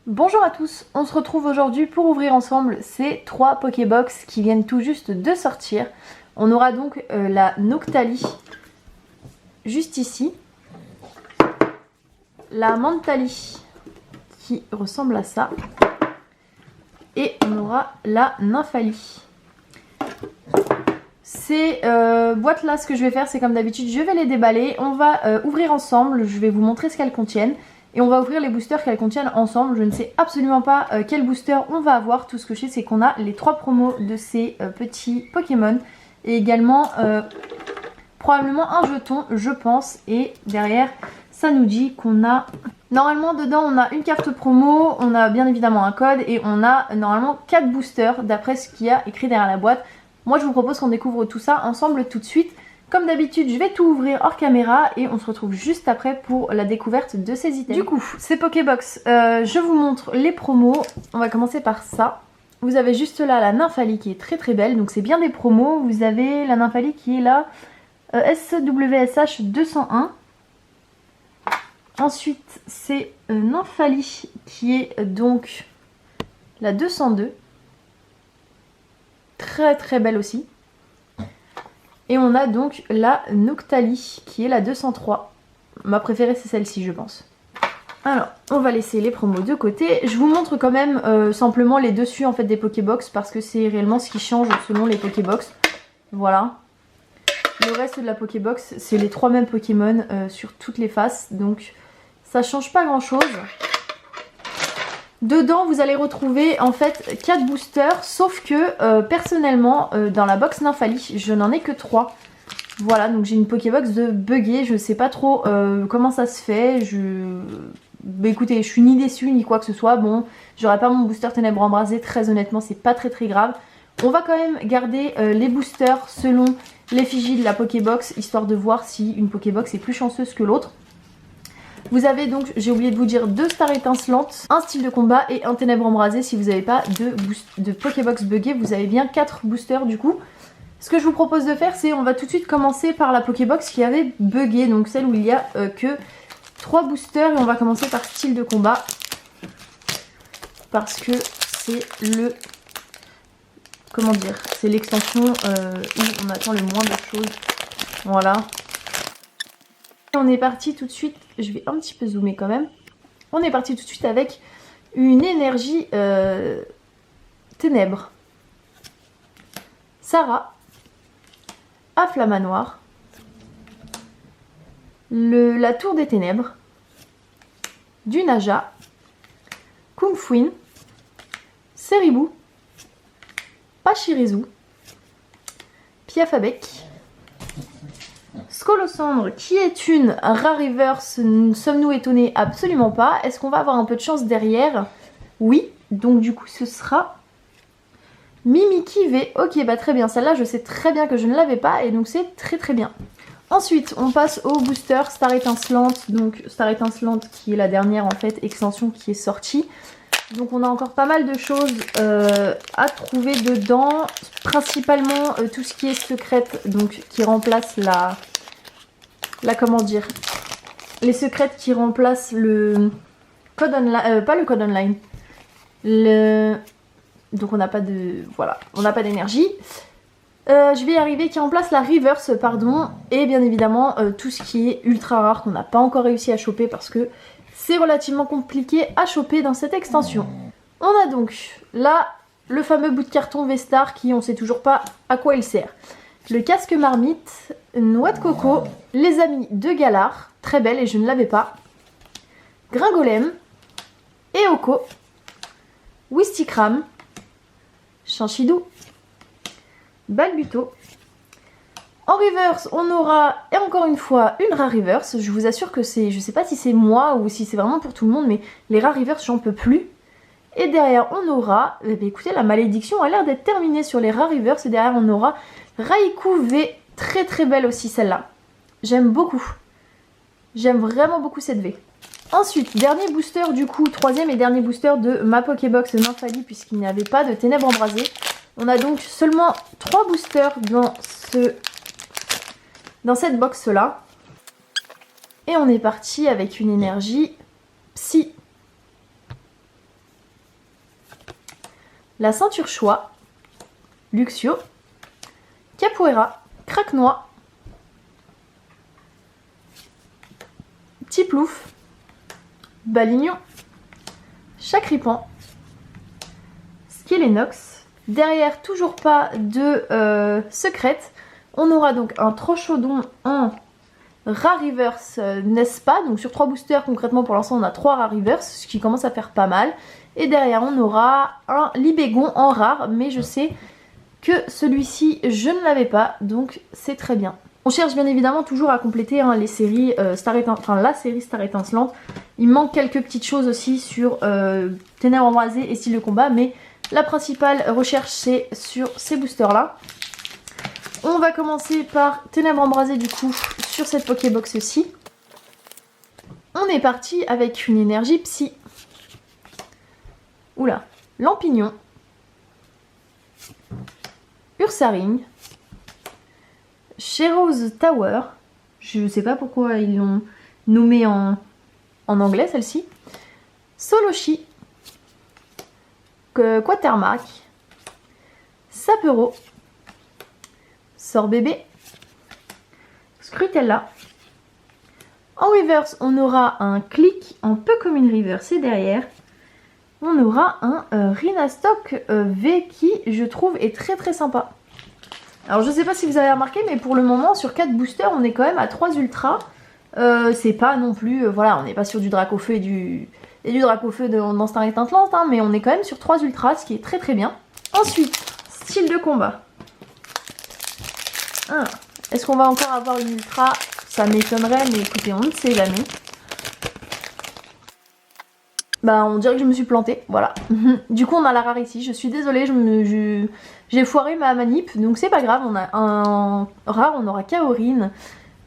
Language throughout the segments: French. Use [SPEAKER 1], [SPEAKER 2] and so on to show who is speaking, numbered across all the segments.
[SPEAKER 1] Bonjour à tous, on se retrouve aujourd'hui pour ouvrir ensemble ces 3 Pokébox qui viennent tout juste de sortir. On aura donc la Noctali juste ici, la Mantali qui ressemble à ça et on aura la Nymphali. Ces boîtes là, ce que je vais faire c'est comme d'habitude, je vais les déballer, on va ouvrir ensemble, je vais vous montrer ce qu'elles contiennent. Et on va ouvrir les boosters qu'elles contiennent ensemble. Je ne sais absolument pas quel booster on va avoir. Tout ce que je sais c'est qu'on a les 3 promos de ces petits Pokémon. Et également probablement un jeton je pense. Et derrière ça nous dit qu'on a... Normalement dedans on a une carte promo, on a bien évidemment un code. Et on a normalement 4 boosters d'après ce qu'il y a écrit derrière la boîte. Moi je vous propose qu'on découvre tout ça ensemble tout de suite. Comme d'habitude, je vais tout ouvrir hors caméra et on se retrouve juste après pour la découverte de ces items. Du coup, ces Pokébox, je vous montre les promos. On va commencer par ça. Vous avez juste là la Nymphali qui est très très belle, donc c'est bien des promos. Vous avez la Nymphali qui est là, SWSH 201. Ensuite, c'est Nymphali qui est donc la 202. Très très belle aussi. Et on a donc la Noctali qui est la 203. Ma préférée c'est celle-ci je pense. Alors on va laisser les promos de côté. Je vous montre quand même simplement les dessus en fait des Pokébox parce que c'est réellement ce qui change selon les Pokébox. Voilà. Le reste de la Pokébox c'est les 3 mêmes Pokémon sur toutes les faces. Donc ça change pas grand chose. Dedans vous allez retrouver en fait 4 boosters, sauf que personnellement dans la box Nymphali je n'en ai que 3. Voilà, donc j'ai une Pokébox de buggée, je sais pas trop comment ça se fait. Bah écoutez, je suis ni déçue ni quoi que ce soit. Bon, j'aurai pas mon booster ténèbres embrasées, très honnêtement c'est pas très grave. On va quand même garder les boosters selon l'effigie de la Pokébox, histoire de voir si une Pokébox est plus chanceuse que l'autre. Vous avez donc, j'ai oublié de vous dire, 2 stars étincelantes, un style de combat et un ténèbres embrasées. Si vous n'avez pas de Pokébox buggée, vous avez bien 4 boosters du coup. Ce que je vous propose de faire, c'est on va tout de suite commencer par la Pokébox qui avait buggé, donc celle où il y a que 3 boosters. Et on va commencer par style de combat, parce que c'est le... Comment dire, c'est l'extension où on attend le moins de choses. Voilà. On est parti tout de suite, je vais un petit peu zoomer quand même. On est parti tout de suite avec une énergie ténèbres. Sarah, Afflamanoir, la tour des ténèbres, du Naja, Kungfuin, Seribou, Pachirisu, Piafabek, Scolosandre qui est une rare reverse, sommes-nous étonnés? Absolument pas. Est-ce qu'on va avoir un peu de chance derrière? Oui, donc du coup ce sera Mimikyu V. Ok, bah très bien, celle-là je sais très bien que je ne l'avais pas et donc c'est très bien. Ensuite on passe au booster Star Étincelante, donc Star Étincelante qui est la dernière en fait extension qui est sortie. Donc on a encore pas mal de choses à trouver dedans, principalement tout ce qui est secrète, donc qui remplace la comment dire, les secrètes qui remplacent le code online, pas le code online, donc on n'a pas de, voilà, on n'a pas d'énergie. Je vais y arriver, qui remplace la reverse, pardon, et bien évidemment tout ce qui est ultra rare qu'on n'a pas encore réussi à choper parce que c'est relativement compliqué à choper dans cette extension. On a donc là le fameux bout de carton V-Star qui on sait toujours pas à quoi il sert. Le casque marmite, noix de coco, les amis de Galar, très belle et je ne l'avais pas. Gringolem, Eoko, Wistikram, Chanchidou, Balbuto. En reverse, on aura, et encore une fois, une rare reverse. Je vous assure que c'est, je sais pas si c'est moi ou si c'est vraiment pour tout le monde, mais les rares reverse, j'en peux plus. Et derrière, on aura, eh bien, écoutez, la malédiction a l'air d'être terminée sur les rares reverse. Et derrière, on aura Raikou V, très belle aussi celle-là. J'aime beaucoup. J'aime vraiment beaucoup cette V. Ensuite, dernier booster du coup, troisième et dernier booster de ma Pokébox Nymphali puisqu'il n'y avait pas de ténèbres embrasées. On a donc seulement 3 boosters dans cette box là. Et on est parti avec une énergie Psy. la ceinture Choix, Luxio, Capoeira, Craquenois, Tiplouf, Balignon, Chacripan, Skellenox. Derrière, toujours pas de secrète. On aura donc un Trochaudon en Rare Reverse, n'est-ce pas? Donc sur 3 boosters, concrètement pour l'instant on a 3 Rare Reverse, ce qui commence à faire pas mal. Et derrière on aura un Libégon en rare, mais je sais que celui-ci je ne l'avais pas, donc c'est très bien. On cherche bien évidemment toujours à compléter les séries la série Star Étincelante. Il manque quelques petites choses aussi sur Ténèbres Embrasées et style de combat, mais la principale recherche c'est sur ces boosters là. On va commencer par Ténèbres Embrasées du coup sur cette Pokébox-ci. On est parti avec une énergie psy. Oula, Lampignon, Ursaring, Sheros Tower, je sais pas pourquoi ils l'ont nommé en anglais celle-ci, Soloshi, Quatermack, Sapero, Sorbébé, Scrutella. En reverse, on aura un Click en peu commune reverse et derrière, on aura un Rhinastock V qui, je trouve, est très très sympa. Alors je sais pas si vous avez remarqué, mais pour le moment, sur 4 boosters, on est quand même à 3 ultras. C'est pas non plus, voilà, on n'est pas sur du Dracofeu et du Dracofeu dans Star Étincelante, hein, mais on est quand même sur 3 ultras, ce qui est très très bien. Ensuite, style de combat. Est-ce qu'on va encore avoir une ultra? Ça m'étonnerait, mais écoutez, on ne sait jamais. Bah on dirait que je me suis plantée, voilà. Du coup on a la rare ici, je suis désolée, j'ai foiré ma manip, donc c'est pas grave, on a un rare, on aura Kaorin,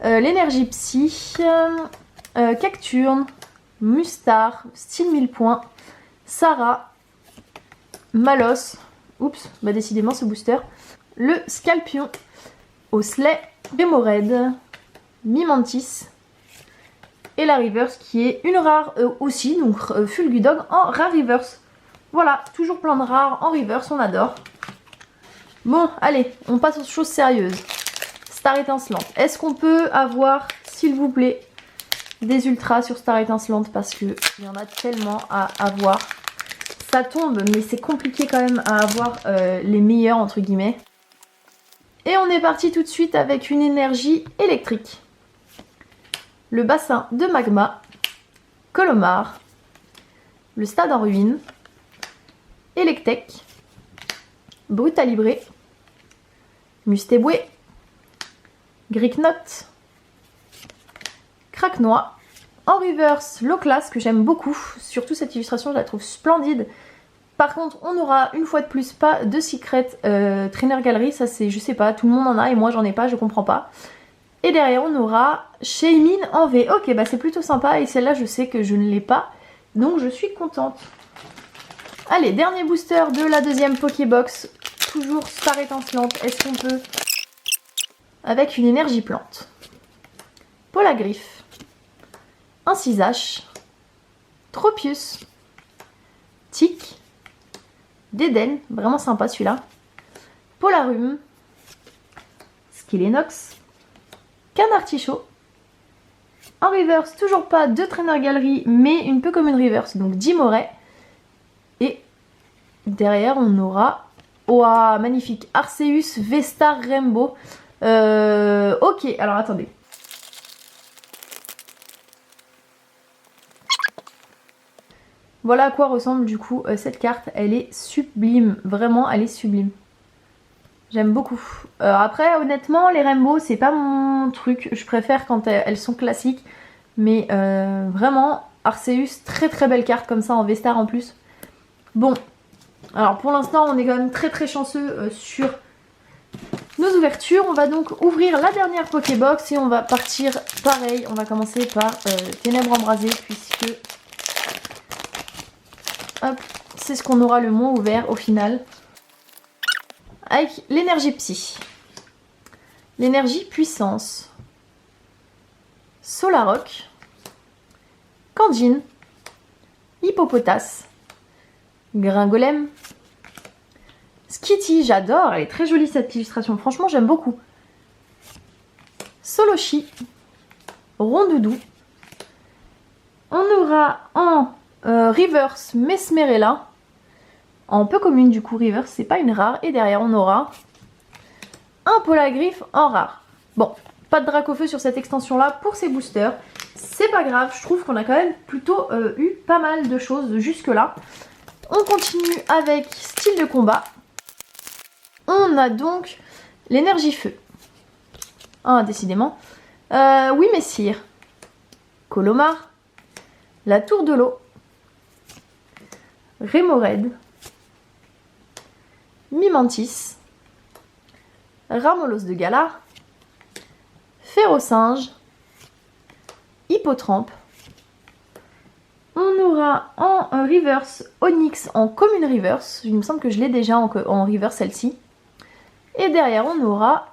[SPEAKER 1] l'énergie psy, Cacturne, Mustar, style 1000 points, Sarah, Malos, oups, bah décidément ce booster, le Scalpion, Osley, Remoraid, Mimantis, et la reverse qui est une rare aussi, donc Fulgudog en rare reverse. Voilà, toujours plein de rares en reverse, on adore. Bon, allez, on passe aux choses sérieuses. Star Étincelante. Est-ce qu'on peut avoir, s'il vous plaît, des ultras sur Star Étincelante? Parce qu'il y en a tellement à avoir. Ça tombe, mais c'est compliqué quand même à avoir les meilleurs, entre guillemets. Et on est parti tout de suite avec une énergie électrique. Le bassin de magma, Colomar, le stade en ruine, Electek, Brutalibré, Mustéboué, Gricknot, Craquenois, en reverse, Loclas que j'aime beaucoup, surtout cette illustration je la trouve splendide. Par contre on aura une fois de plus pas de secret Trainer Gallery, ça c'est je sais pas, tout le monde en a et moi j'en ai pas, je comprends pas. Et derrière on aura Shaymin en V. Ok, bah c'est plutôt sympa et celle-là je sais que je ne l'ai pas. Donc je suis contente. Allez, dernier booster de la deuxième Pokébox. Toujours Star Étincelante. Est-ce qu'on peut? Avec une énergie plante. Polagriffe. Un Cisache. Tropius. Tic. Déden. Vraiment sympa celui-là. Polarum. Skellenox. Canartichaud. En reverse, toujours pas de Trainer Gallery, mais une peu comme une reverse, donc Dimoret. Et derrière, on aura, ouah, magnifique, Arceus V-Star Rainbow. Ok, alors attendez. Voilà à quoi ressemble du coup cette carte. Elle est sublime, vraiment, elle est sublime. J'aime beaucoup. Après, honnêtement, les Rainbow, c'est pas mon truc. Je préfère quand elles sont classiques. Mais vraiment, Arceus, très très belle carte comme ça, en V-Star en plus. Bon, alors pour l'instant, on est quand même très très chanceux sur nos ouvertures. On va donc ouvrir la dernière Pokébox et on va partir pareil. On va commencer par Ténèbres Embrasées puisque hop, c'est ce qu'on aura le moins ouvert au final. Avec l'énergie psy, l'énergie puissance, Solaroc, Candine, Hippopotas, Gringolem, Kitty, j'adore, elle est très jolie cette illustration, franchement j'aime beaucoup. Soloshi, Rondoudou. On aura en reverse Mesmerella, en peu commune du coup reverse, c'est pas une rare. Et derrière on aura un Polagriff en rare. Bon, pas de Dracofeu sur cette extension là pour ces boosters. C'est pas grave, je trouve qu'on a quand même plutôt eu pas mal de choses jusque là. On continue avec style de combat. On a donc l'énergie feu. Ah, décidément. Oui, messire. Colomar. La tour de l'eau. Rémored. Mimantis. Ramolos de Galar. Férocinge. Hippotrampe. On aura en reverse Onyx en commune reverse. Il me semble que je l'ai déjà en reverse celle-ci. Et derrière on aura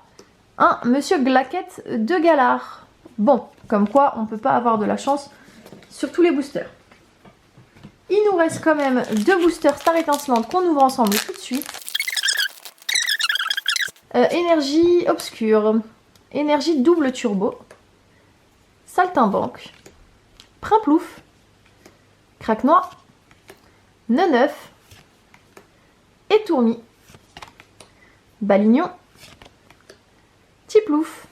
[SPEAKER 1] un Monsieur Glaquette de Galar. Bon, comme quoi on peut pas avoir de la chance sur tous les boosters. Il nous reste quand même 2 boosters Star Étincelante qu'on ouvre ensemble tout de suite. Énergie obscure. Énergie double turbo. Saltimbanque. Primplouf. Craquenois. Neneuf. Étourmi. Balignon. Tiplouf.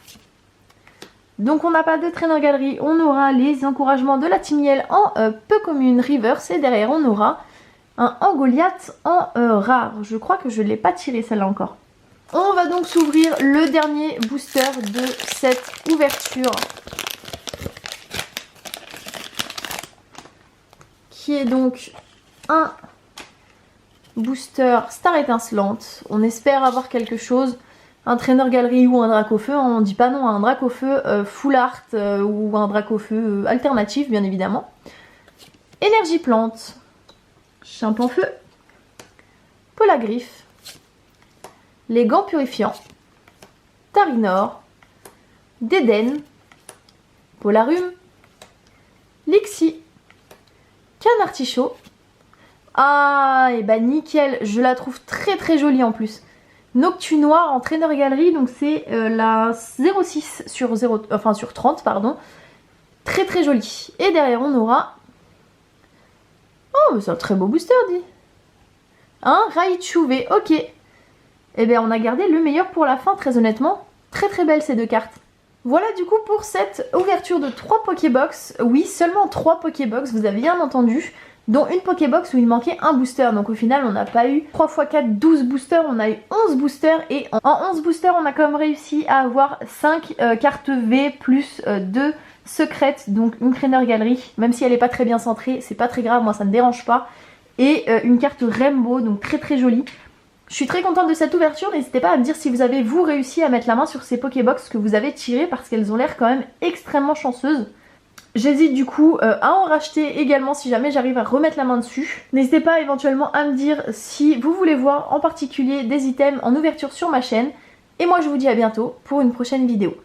[SPEAKER 1] Donc on n'a pas de traîneur galerie, on aura les encouragements de la Timiel en peu commune reverse et derrière on aura un Angoliath en rare. Je crois que je ne l'ai pas tiré celle-là encore. On va donc s'ouvrir le dernier booster de cette ouverture. Qui est donc un booster Star Étincelante. On espère avoir quelque chose. Un traîneur galerie ou un Dracofeu, on dit pas non à un Dracofeu full art ou un Dracofeu alternatif bien évidemment. Énergie plante, Chimpanfeu, Polagriff, les gants purifiants, Tarinor, Dédenne, Polarum, Lixie, Canartichaut. Ah et bah nickel, je la trouve très très jolie en plus. Noctu noir en traîneur galerie, donc c'est la 06 sur 30 pardon. Très très jolie. Et derrière on aura... Oh, c'est un très beau booster dit. Un Raichu V, ok. Et bien on a gardé le meilleur pour la fin, très honnêtement. Très très belles ces 2 cartes. Voilà du coup pour cette ouverture de 3 Pokébox. Oui, seulement 3 Pokébox, vous avez bien entendu. Dont une Pokébox où il manquait un booster. Donc au final on n'a pas eu 3 x 4, 12 boosters, on a eu 11 boosters. Et en 11 boosters on a quand même réussi à avoir 5 cartes V plus 2 secrètes. Donc une traîneur galerie, même si elle n'est pas très bien centrée, c'est pas très grave, moi ça ne me dérange pas. Et une carte Rainbow, donc très très jolie. Je suis très contente de cette ouverture, n'hésitez pas à me dire si vous avez vous réussi à mettre la main sur ces Pokébox que vous avez tirées parce qu'elles ont l'air quand même extrêmement chanceuses. J'hésite du coup à en racheter également si jamais j'arrive à remettre la main dessus. N'hésitez pas éventuellement à me dire si vous voulez voir en particulier des items en ouverture sur ma chaîne. Et moi je vous dis à bientôt pour une prochaine vidéo.